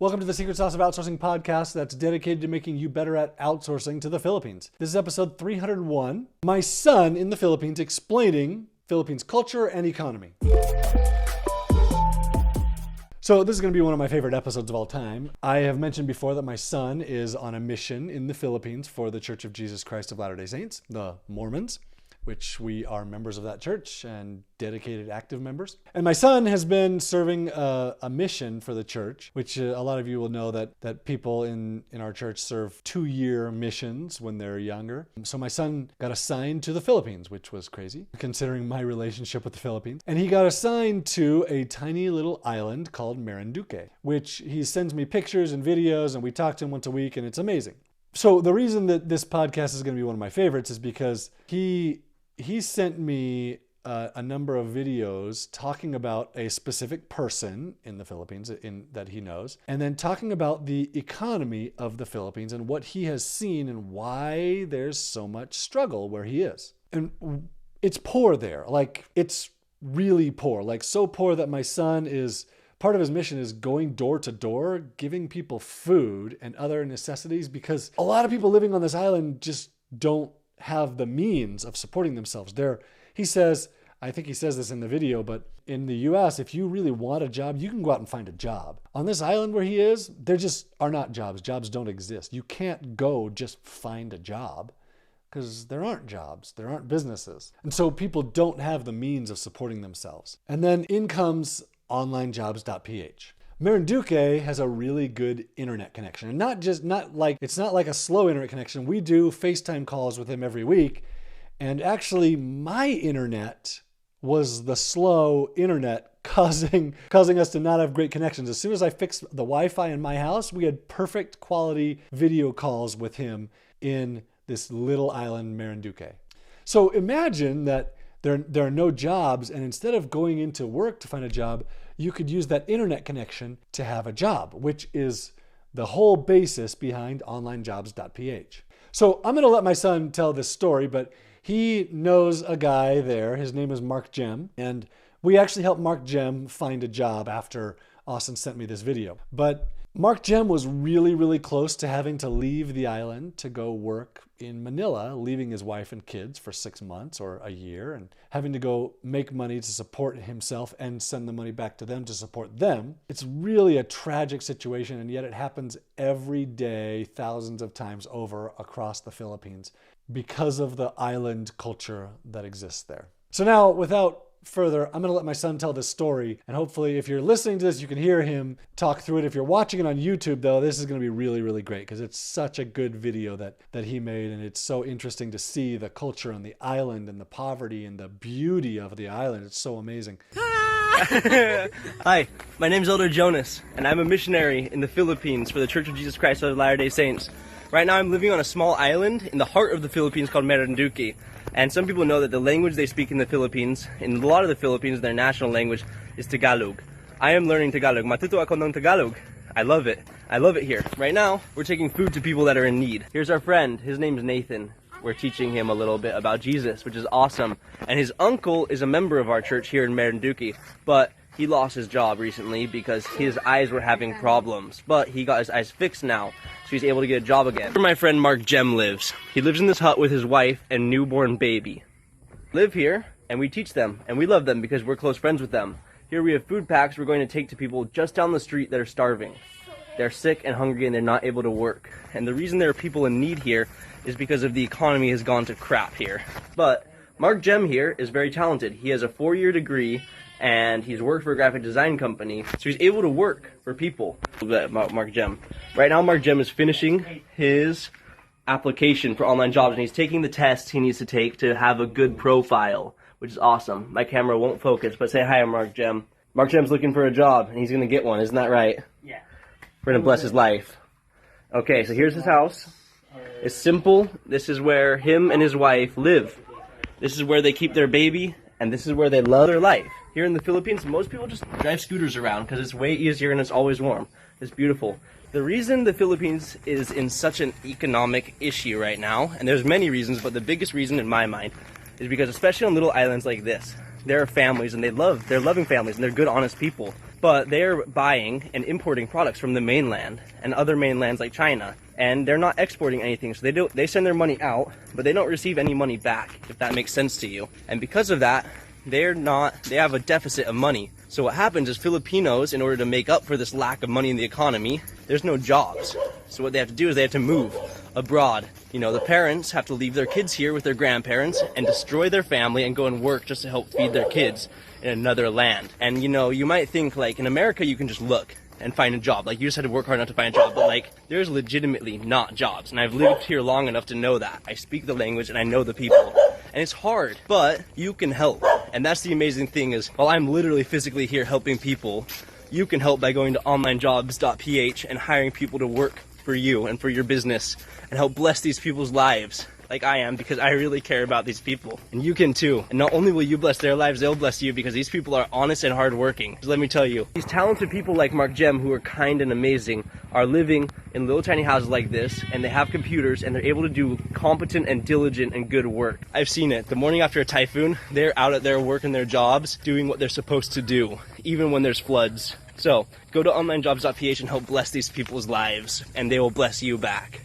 Welcome to the Secret Sauce of Outsourcing podcast that's dedicated to making you better at outsourcing to the Philippines. This is episode 301. My son in the Philippines explaining Philippines culture and economy. So this is going to be one of my favorite episodes of all time. I have mentioned before that my son is on a mission in the Philippines for the Church of Jesus Christ of Latter-day Saints, the Mormons, which we are members of that church and dedicated active members. And my son has been serving a mission for the church, which a lot of you will know that people in our church serve 2-year missions when they're younger. So my son got assigned to the Philippines, which was crazy, considering my relationship with the Philippines. And he got assigned to a tiny little island called Marinduque, which he sends me pictures and videos, and we talk to him once a week, and it's amazing. So the reason that this podcast is going to be one of my favorites is because he sent me a number of videos talking about a specific person in the Philippines that he knows, and then talking about the economy of the Philippines and what he has seen and why there's so much struggle where he is. And it's poor there. Like, it's really poor. Like, so poor that my son is... Part of his mission is going door to door, giving people food and other necessities, because a lot of people living on this island just don't have the means of supporting themselves. He says, I think he says this in the video, but in the US, if you really want a job, you can go out and find a job. On this island where he is, there just are not jobs. Jobs don't exist. You can't go just find a job because there aren't jobs. There aren't businesses. And so people don't have the means of supporting themselves. And then in comes Onlinejobs.ph. Marinduque has a really good internet connection, and it's not like a slow internet connection. We do FaceTime calls with him every week, and actually my internet was the slow internet causing us to not have great connections. As soon as I fixed the Wi-Fi in my house, we had perfect quality video calls with him in this little island, Marinduque. So imagine that there are no jobs, and instead of going into work to find a job, you could use that internet connection to have a job, which is the whole basis behind Onlinejobs.ph. So I'm going to let my son tell this story, but he knows a guy there. His name is Mark Jem, and we actually helped Mark Jem find a job after Austin sent me this video. But Mark Jem was really, really close to having to leave the island to go work in Manila, leaving his wife and kids for 6 months or a year, and having to go make money to support himself and send the money back to them to support them. It's really a tragic situation, and yet it happens every day, thousands of times over across the Philippines because of the island culture that exists there. So now, without further, I'm going to let my son tell this story, and hopefully if you're listening to this, you can hear him talk through it. If you're watching it on YouTube, though, this is going to be really, really great because it's such a good video that he made, and it's so interesting to see the culture on the island and the poverty and the beauty of the island. It's so amazing. Hi, my name's Elder Jonas, and I'm a missionary in the Philippines for the Church of Jesus Christ of Latter-day Saints. Right now I'm living on a small island in the heart of the Philippines called Marinduque. And some people know that the language they speak in the Philippines, in a lot of the Philippines, their national language is Tagalog. I am learning Tagalog. Matuto ako ng Tagalog. I love it. I love it here. Right now, we're taking food to people that are in need. Here's our friend. His name's Nathan. We're teaching him a little bit about Jesus, which is awesome. And his uncle is a member of our church here in Marinduque, but he lost his job recently because his eyes were having problems. But he got his eyes fixed now, so he's able to get a job again. Where my friend Mark Jem lives. He lives in this hut with his wife and newborn baby. Live here, and we teach them, and we love them because we're close friends with them. Here we have food packs we're going to take to people just down the street that are starving. They're sick and hungry and they're not able to work. And the reason there are people in need here is because of the economy has gone to crap here. But Mark Jem here is very talented. He has a 4-year degree, and he's worked for a graphic design company, so he's able to work for people. A little bit about Mark Jem. Right now, Mark Jem is finishing his application for online jobs, and he's taking the tests he needs to take to have a good profile, which is awesome. My camera won't focus, but say hi to Mark Jem. Mark Jem's looking for a job, and he's going to get one, isn't that right? Yeah. We're going to bless his life. Okay, so here's his house. It's simple. This is where him and his wife live. This is where they keep their baby, and this is where they love their life. Here in the Philippines, most people just drive scooters around because it's way easier and it's always warm. It's beautiful. The reason the Philippines is in such an economic issue right now, and there's many reasons, but the biggest reason in my mind is because especially on little islands like this, there are families and they're loving families and they're good, honest people. but they're buying and importing products from the mainland and other mainlands like China, and they're not exporting anything. So they send their money out, but they don't receive any money back, if that makes sense to you. And because of that, they have a deficit of money. So what happens is Filipinos, in order to make up for this lack of money in the economy, there's no jobs. So what they have to do is they have to move abroad. You know, the parents have to leave their kids here with their grandparents and destroy their family and go and work just to help feed their kids in another land. And you know, you might think like in America you can just look and find a job. Like you just had to work hard enough to find a job, but like there's legitimately not jobs. And I've lived here long enough to know that. I speak the language and I know the people. And it's hard, but you can help. And that's the amazing thing is, while I'm literally physically here helping people, you can help by going to Onlinejobs.ph and hiring people to work for you and for your business and help bless these people's lives like I am, because I really care about these people. And you can too. And not only will you bless their lives, they'll bless you, because these people are honest and hardworking. Let me tell you, these talented people like Mark Jem, who are kind and amazing, are living in little tiny houses like this, and they have computers, and they're able to do competent and diligent and good work. I've seen it. The morning after a typhoon, they're out at their work and their jobs, doing what they're supposed to do, even when there's floods. So, go to Onlinejobs.ph and help bless these people's lives, and they will bless you back.